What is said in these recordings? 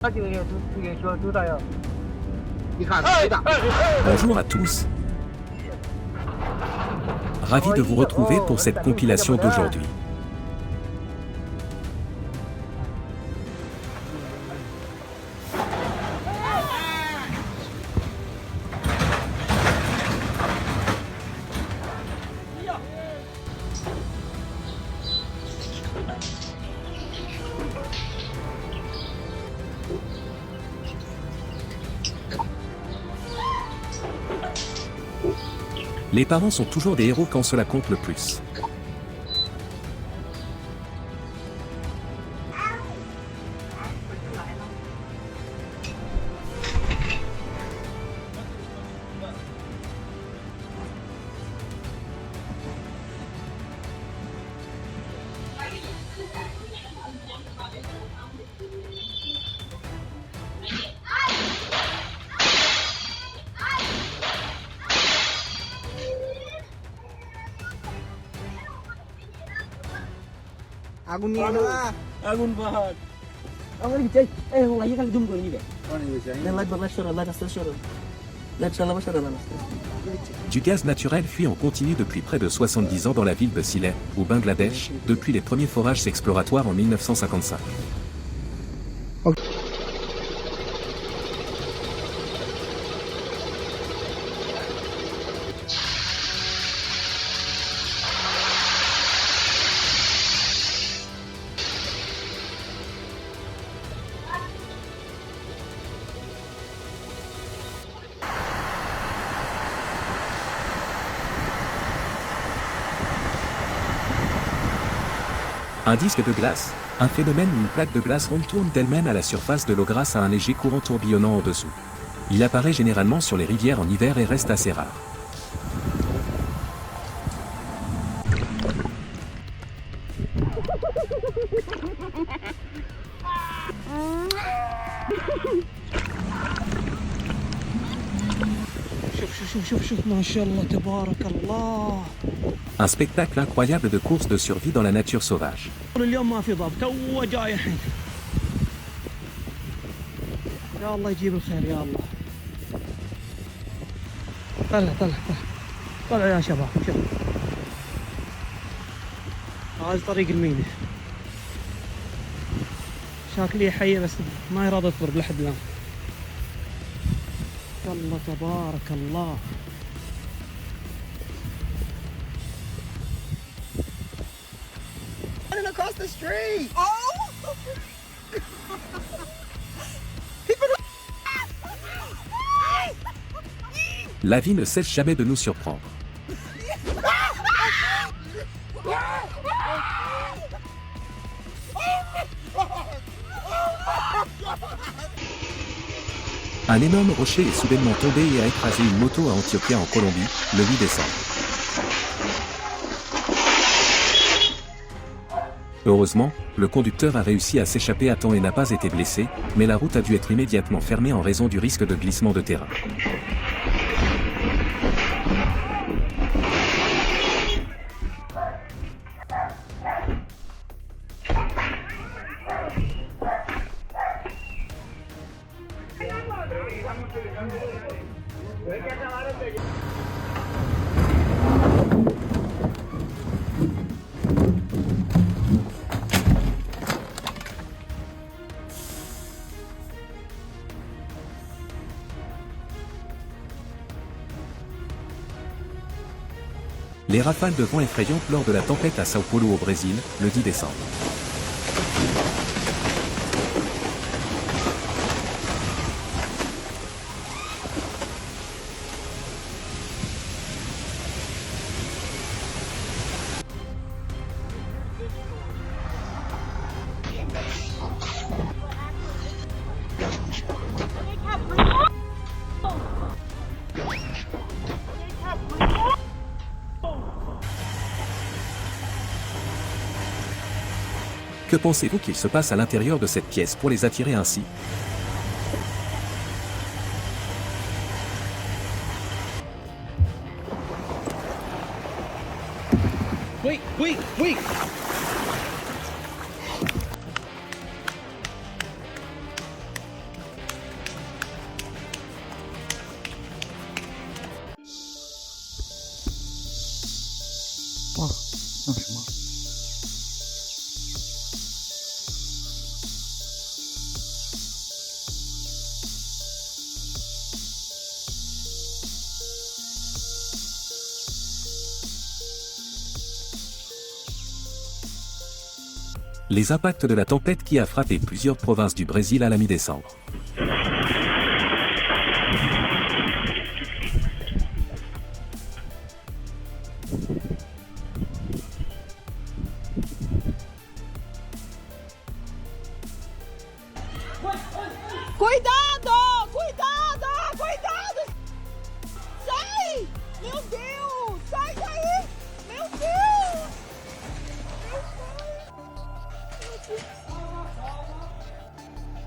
Bonjour à tous. Ravi de vous retrouver pour cette compilation d'aujourd'hui. Les parents sont toujours des héros quand cela compte le plus. আগুন নিয়ে এলো আগুন পাহাড় আমার কি চাই এই হল আইয়া খালি জুম করে নিবে অনেক বেশি না লাইট বাবা সরো লাইট আসতে সরো লাইট চালাবা সরো না Du gaz naturel fuit en continu depuis près de 70 ans dans la ville de Sylhet, au Bangladesh, depuis les premiers forages exploratoires en 1955. Un disque de glace, un phénomène où une plaque de glace ronde tourne d'elle-même à la surface de l'eau grâce à un léger courant tourbillonnant en dessous. Il apparaît généralement sur les rivières en hiver et reste assez rare. شوف ما شاء الله تبارك الله Un spectacle incroyable de course de survie dans la nature sauvage. اليوم ما في ضب تو جاي الحين يا الله يجيب الخير يا الله طلع يا شباب شوف هذا طريق المينا شكلي حية بس ما يراد يضرب لحد الآن والله تبارك الله running across the street. La vie ne cesse jamais de nous surprendre. Un énorme rocher est soudainement tombé et a écrasé une moto à Antioquia en Colombie, le 8 décembre. Heureusement, le conducteur a réussi à s'échapper à temps et n'a pas été blessé, mais la route a dû être immédiatement fermée en raison du risque de glissement de terrain. Les rafales de vent effrayantes lors de la tempête à Sao Paulo au Brésil, le 10 décembre. Que pensez-vous qu'il se passe à l'intérieur de cette pièce pour les attirer ainsi? Wait! Les impacts de la tempête qui a frappé plusieurs provinces du Brésil à la mi-décembre. Cuidado! Cuidado! Cuidado! Sai! Meu Deus! Sai daí! Meu Deus!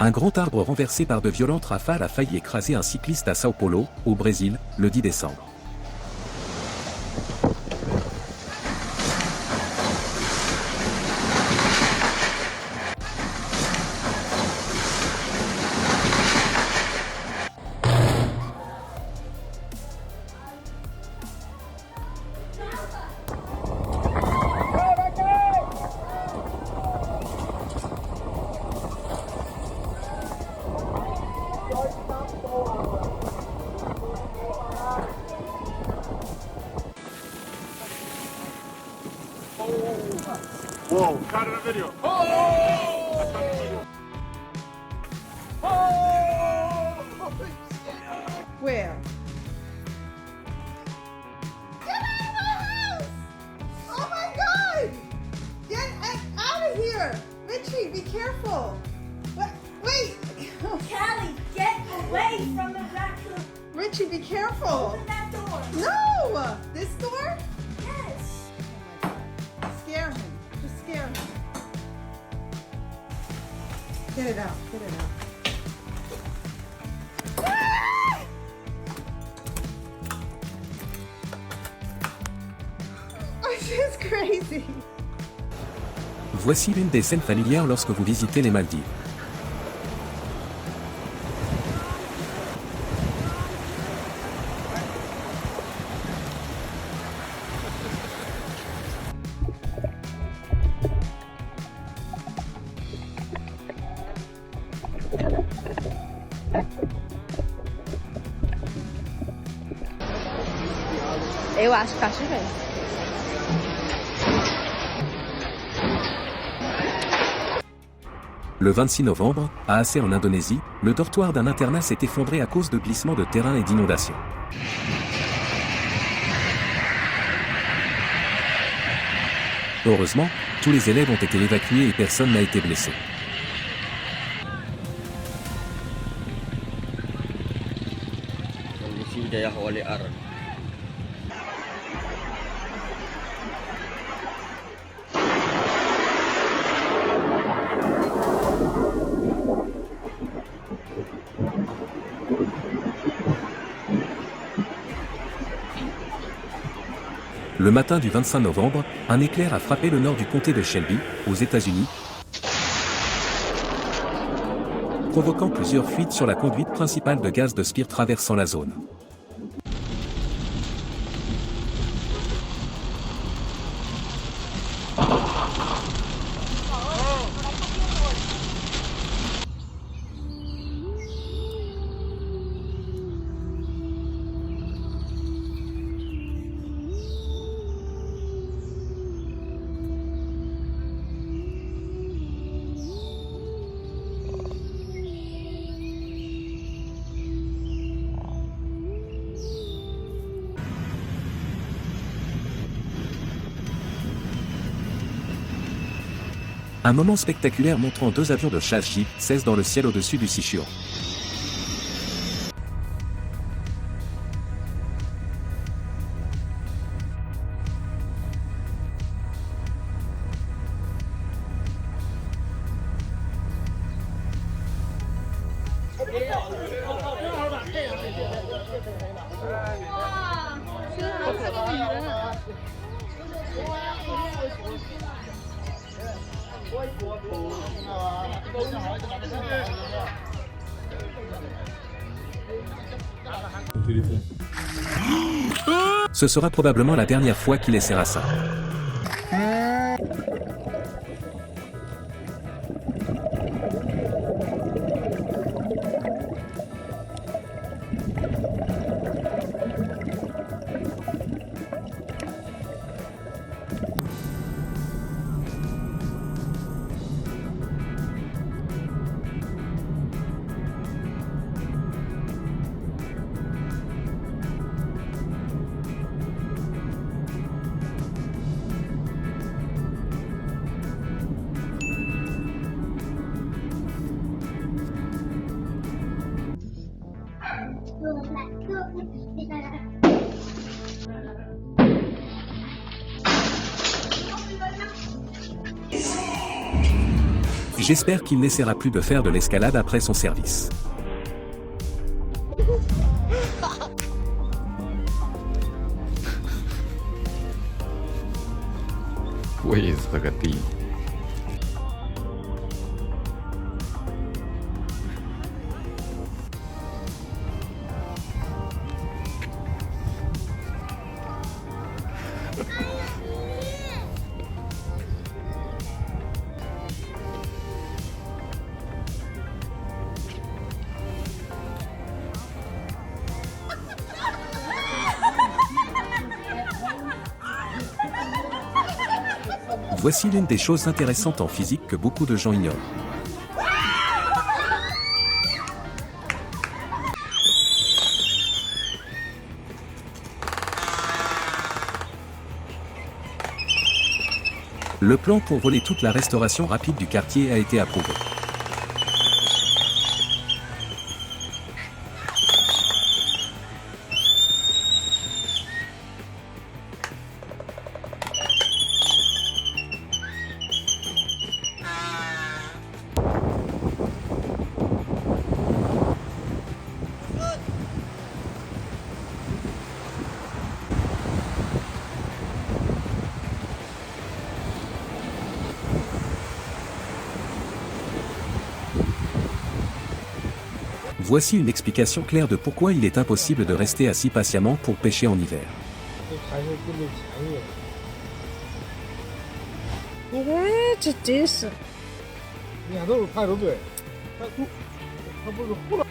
Un grand arbre renversé par de violentes rafales a failli écraser un cycliste à Sao Paulo, au Brésil, le 10 décembre. Whoa, caught it on video. Where? Get out of my house! Oh my God! Get out of here! Richie, be careful! What? Wait! Callie, get away from the raccoon. Richie, be careful! Open that door. No! This door? Yes. Scare him. Just scare him. Get it out. Get it out. Ah! This is crazy. Voici l'une des scènes familières lorsque vous visitez les Maldives. Eu acho que tá chovendo. Le 26 novembre, à Aceh en Indonésie, le dortoir d'un internat s'est effondré à cause de glissements de terrain et d'inondations. Heureusement, tous les élèves ont été évacués et personne n'a été blessé. Kondisi wilayah Wali Ar. Le matin du 25 novembre, un éclair a frappé le nord du comté de Shelby, aux États-Unis, provoquant plusieurs fuites sur la conduite principale de gaz de Spire traversant la zone. Un moment spectaculaire montrant deux avions de chasse J-16 dans le ciel au-dessus du Sichuan. Ce sera probablement la dernière fois qu'il essaiera ça. J'espère qu'il n'essaiera plus de faire de l'escalade après son service. Quiz 个地。Voici l'une des choses intéressantes en physique que beaucoup de gens ignorent. Le plan pour voler toute la restauration rapide du quartier a été approuvé. Voici une explication claire de pourquoi il est impossible de rester assis patiemment pour pêcher en hiver. 你看这真是，你看都是排着队，他不是胡乱。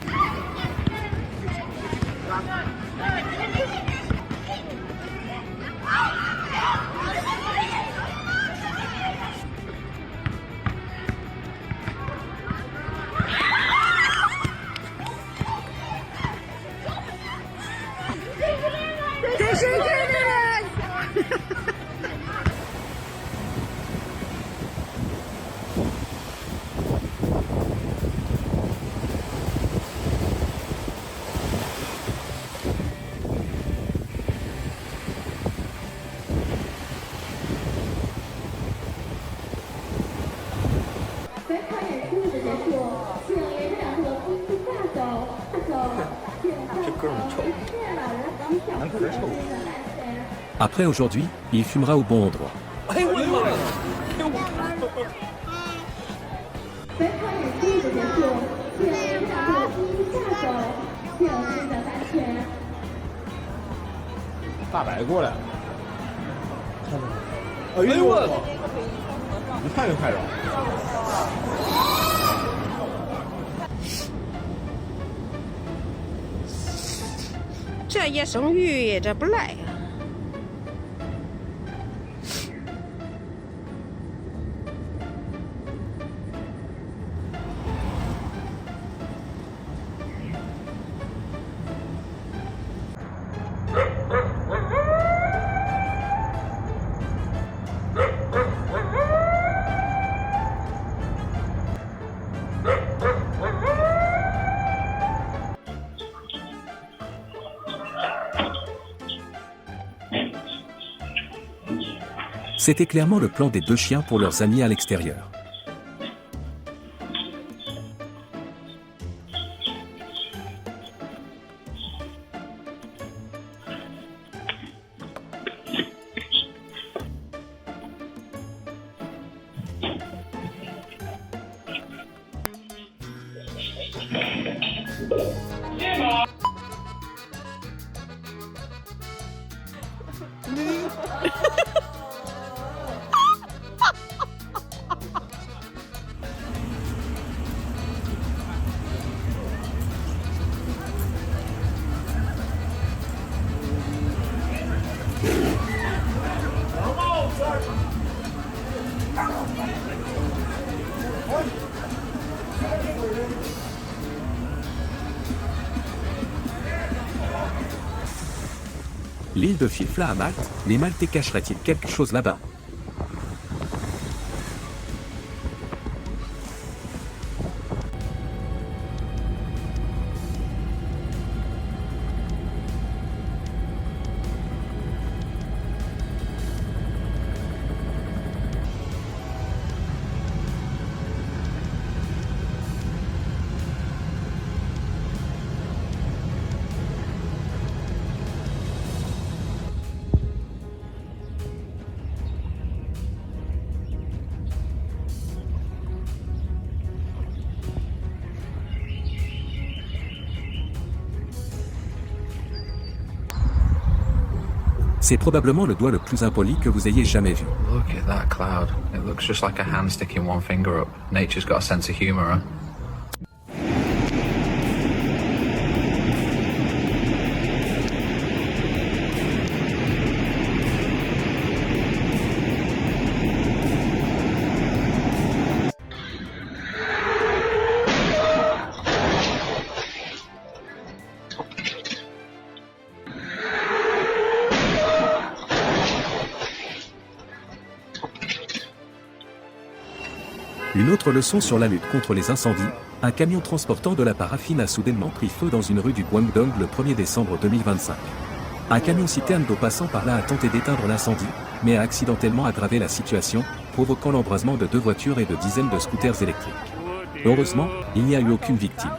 这是真的。Après aujourd'hui, il fumera au bon endroit. $800过来，哎呦我，你看就拍着。这野生鱼这不赖呀。C'était clairement le plan des deux chiens pour leurs amis à l'extérieur. L'île de Filfla à Malte, les Maltais cacheraient-ils quelque chose là-bas? C'est probablement le doigt le plus impoli que vous ayez jamais vu. Look at that cloud. It looks just like a hand sticking one finger up. Nature's got a sense of humor, huh? Une autre leçon sur la lutte contre les incendies, un camion transportant de la paraffine a soudainement pris feu dans une rue du Guangdong le 1er décembre 2025. Un camion-citerne d'eau passant par là a tenté d'éteindre l'incendie, mais a accidentellement aggravé la situation, provoquant l'embrasement de 2 voitures et de dizaines de scooters électriques. Heureusement, il n'y a eu aucune victime.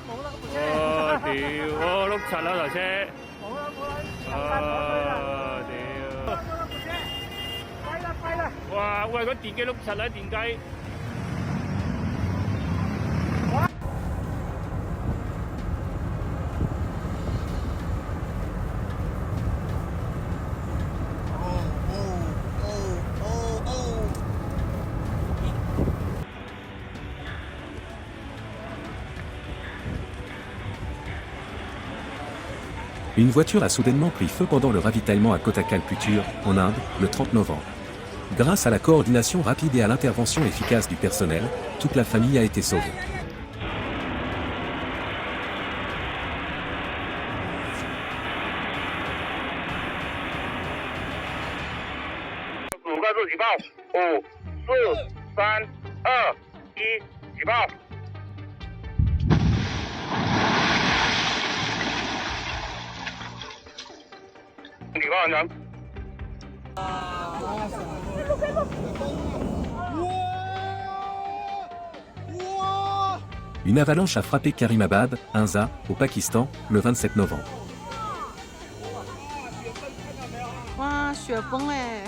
Une voiture a soudainement pris feu pendant le ravitaillement à Kottakalputtur, en Inde, le 30 novembre. Grâce à la coordination rapide et à l'intervention efficace du personnel, toute la famille a été sauvée. Une avalanche a frappé Karimabad, Hinza, au Pakistan, le 27 novembre. 哇，雪崩哎！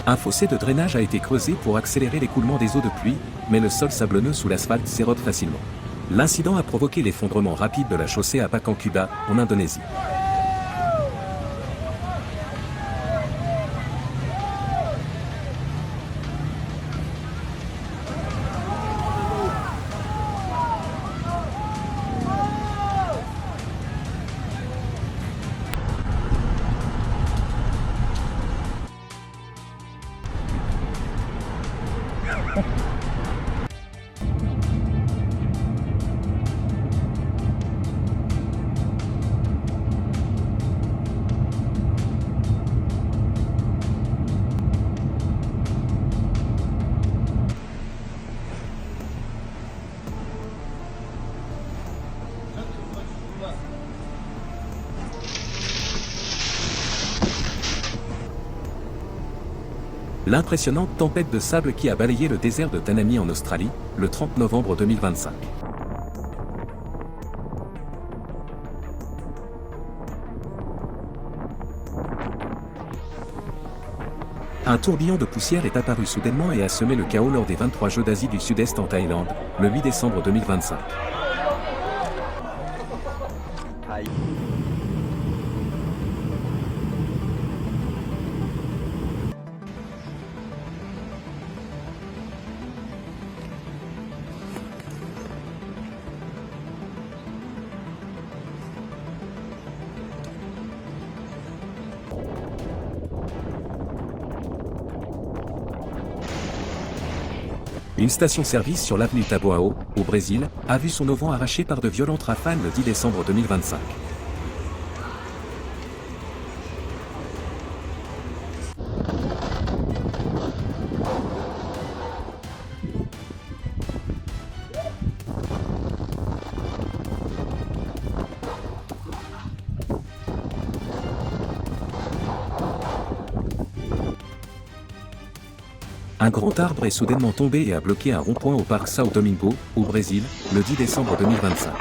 Un fossé de drainage a été creusé pour accélérer l'écoulement des eaux de pluie, mais le sol sablonneux sous l'asphalte s'érode facilement. L'incident a provoqué l'effondrement rapide de la chaussée à Pakankuba, en Indonésie. L'impressionnante tempête de sable qui a balayé le désert de Tanami en Australie, le 30 novembre 2025. Un tourbillon de poussière est apparu soudainement et a semé le chaos lors des 23 Jeux d'Asie du Sud-Est en Thaïlande, le 8 décembre 2025. Une station-service sur l'avenue Taboao, au Brésil, a vu son auvent arraché par de violentes rafales le 10 décembre 2025. Un grand arbre est soudainement tombé et a bloqué un rond-point au parc São Domingo, au Brésil, le 10 décembre 2025.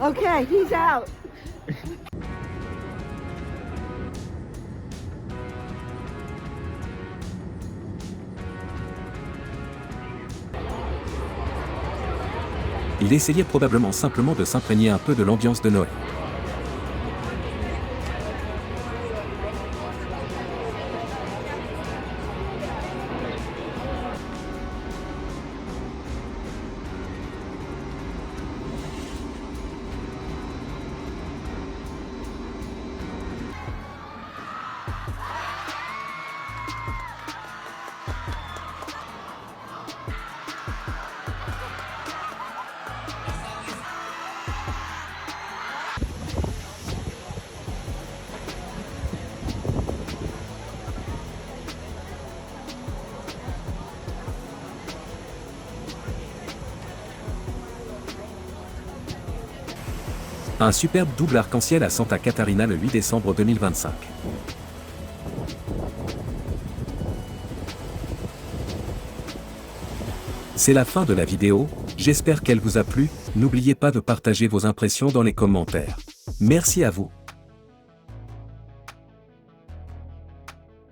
Okay, he's out. Il essayait probablement simplement de s'imprégner un peu de l'ambiance de Noël. Un superbe double arc-en-ciel à Santa Catarina le 8 décembre 2025. C'est la fin de la vidéo, j'espère qu'elle vous a plu, n'oubliez pas de partager vos impressions dans les commentaires. Merci à vous.